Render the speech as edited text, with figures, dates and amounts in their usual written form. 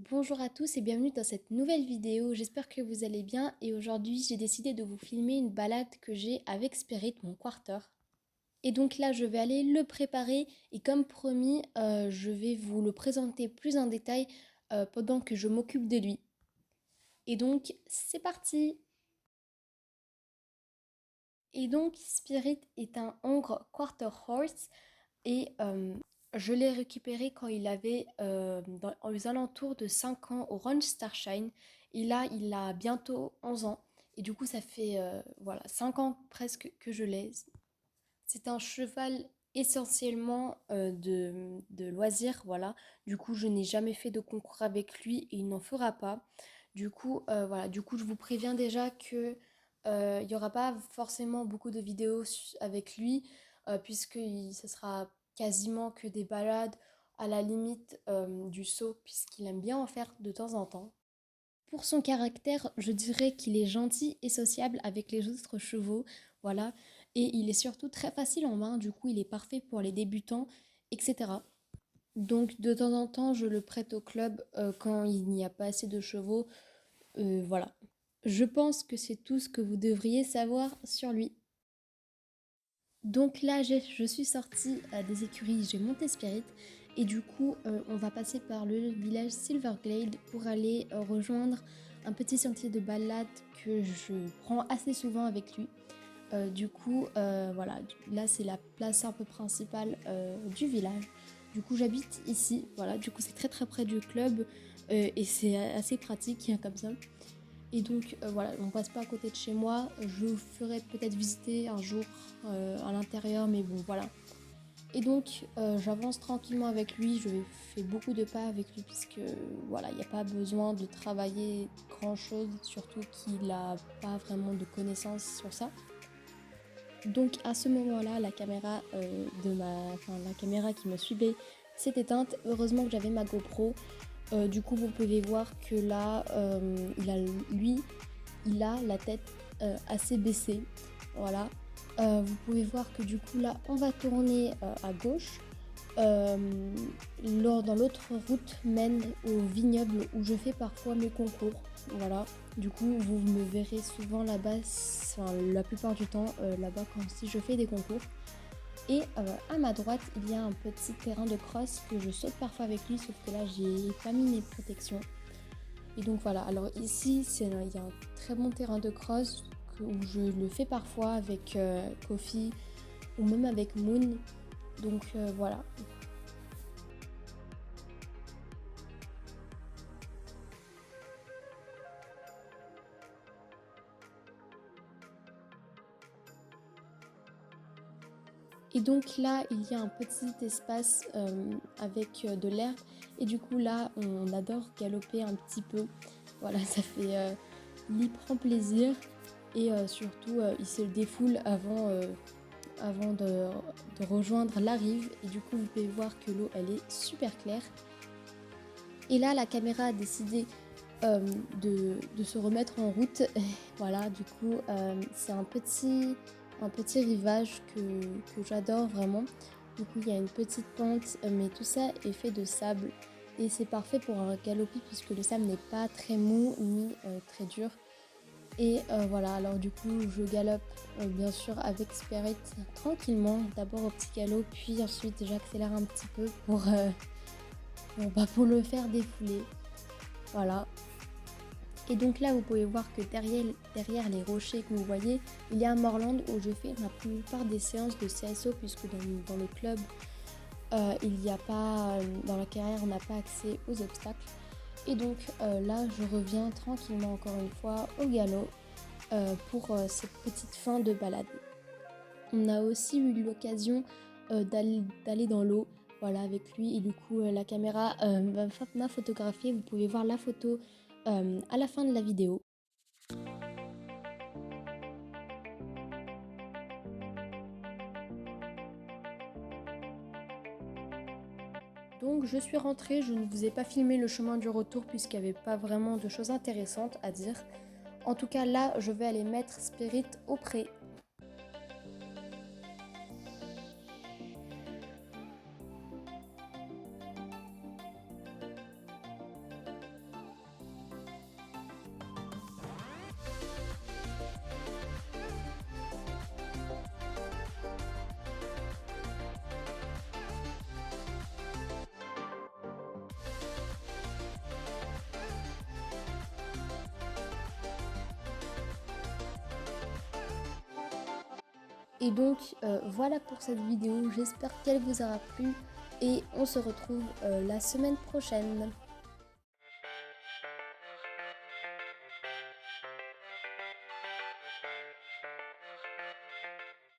Bonjour à tous et bienvenue dans cette nouvelle vidéo, j'espère que vous allez bien et aujourd'hui j'ai décidé de vous filmer une balade que j'ai avec Spirit, mon quarter. Et donc là je vais aller le préparer et comme promis je vais vous le présenter plus en détail pendant que je m'occupe de lui. Et donc c'est parti! Et donc Spirit est un hongre quarter horse et je l'ai récupéré quand il avait aux alentours de 5 ans au Ranch Starshine. Et là, il a bientôt 11 ans. Et du coup, ça fait voilà, 5 ans presque que je l'ai. C'est un cheval essentiellement de loisirs, voilà. Du coup, je n'ai jamais fait de concours avec lui et il n'en fera pas. Du coup, voilà. Du coup, je vous préviens déjà que il n'y aura pas forcément beaucoup de vidéos avec lui, puisque ce sera quasiment que des balades, à la limite du saut, puisqu'il aime bien en faire de temps en temps. Pour son caractère, je dirais qu'il est gentil et sociable avec les autres chevaux, voilà. Et il est surtout très facile en main, du coup il est parfait pour les débutants, etc. Donc de temps en temps, je le prête au club quand il n'y a pas assez de chevaux, voilà. Je pense que c'est tout ce que vous devriez savoir sur lui. Donc là, je suis sortie des écuries, j'ai monté Spirit et du coup, on va passer par le village Silverglade pour aller rejoindre un petit sentier de balade que je prends assez souvent avec lui. Du coup, voilà, là c'est la place un peu principale du village. Du coup, j'habite ici, voilà, du coup c'est très très près du club et c'est assez pratique comme ça. Et donc voilà, on passe pas à côté de chez moi. Je vous ferai peut-être visiter un jour à l'intérieur, mais bon voilà. Et donc j'avance tranquillement avec lui, je fais beaucoup de pas avec lui puisque voilà, il n'y a pas besoin de travailler grand chose, surtout qu'il n'a pas vraiment de connaissances sur ça. Donc à ce moment-là, la caméra la caméra qui me suivait s'est éteinte. Heureusement que j'avais ma GoPro. Du coup, vous pouvez voir que là, lui, il a la tête assez baissée. Voilà. Vous pouvez voir que du coup là, on va tourner à gauche. Euh, dans l'autre route mène au vignoble où je fais parfois mes concours. Voilà. Du coup, vous me verrez souvent là-bas, enfin la plupart du temps là-bas quand si je fais des concours. Et à ma droite, il y a un petit terrain de cross que je saute parfois avec lui, sauf que là, j'ai pas mis mes protections. Et donc voilà, alors ici, il y a un très bon terrain de cross où je le fais parfois avec Kofi ou même avec Moon. Donc voilà. Et donc là, il y a un petit espace avec de l'herbe. Et du coup là, on adore galoper un petit peu. Voilà, ça fait... il y prend plaisir. Et surtout, il se défoule avant de rejoindre la rive. Et du coup, vous pouvez voir que l'eau, elle est super claire. Et là, la caméra a décidé euh, de se remettre en route. Voilà, du coup, c'est un petit rivage que j'adore vraiment. Du coup, il y a une petite pente, mais tout ça est fait de sable. Et c'est parfait pour un galopi puisque le sable n'est pas très mou ni très dur. Et voilà, alors du coup, je galope bien sûr avec Spirit tranquillement. D'abord au petit galop, puis ensuite j'accélère un petit peu pour le faire défouler. Voilà. Et donc là, vous pouvez voir que derrière les rochers que vous voyez, il y a un Moorland où je fais la plupart des séances de CSO puisque dans le club, il n'y a pas, dans la carrière, on n'a pas accès aux obstacles. Et donc là, je reviens tranquillement encore une fois au galop pour cette petite fin de balade. On a aussi eu l'occasion d'aller dans l'eau, voilà, avec lui. Et du coup, la caméra m'a photographié. Vous pouvez voir la photo à la fin de la vidéo. Donc je suis rentrée, je ne vous ai pas filmé le chemin du retour puisqu'il n'y avait pas vraiment de choses intéressantes à dire. En tout cas là, je vais aller mettre Spirit au pré. Et donc voilà pour cette vidéo, j'espère qu'elle vous aura plu et on se retrouve la semaine prochaine.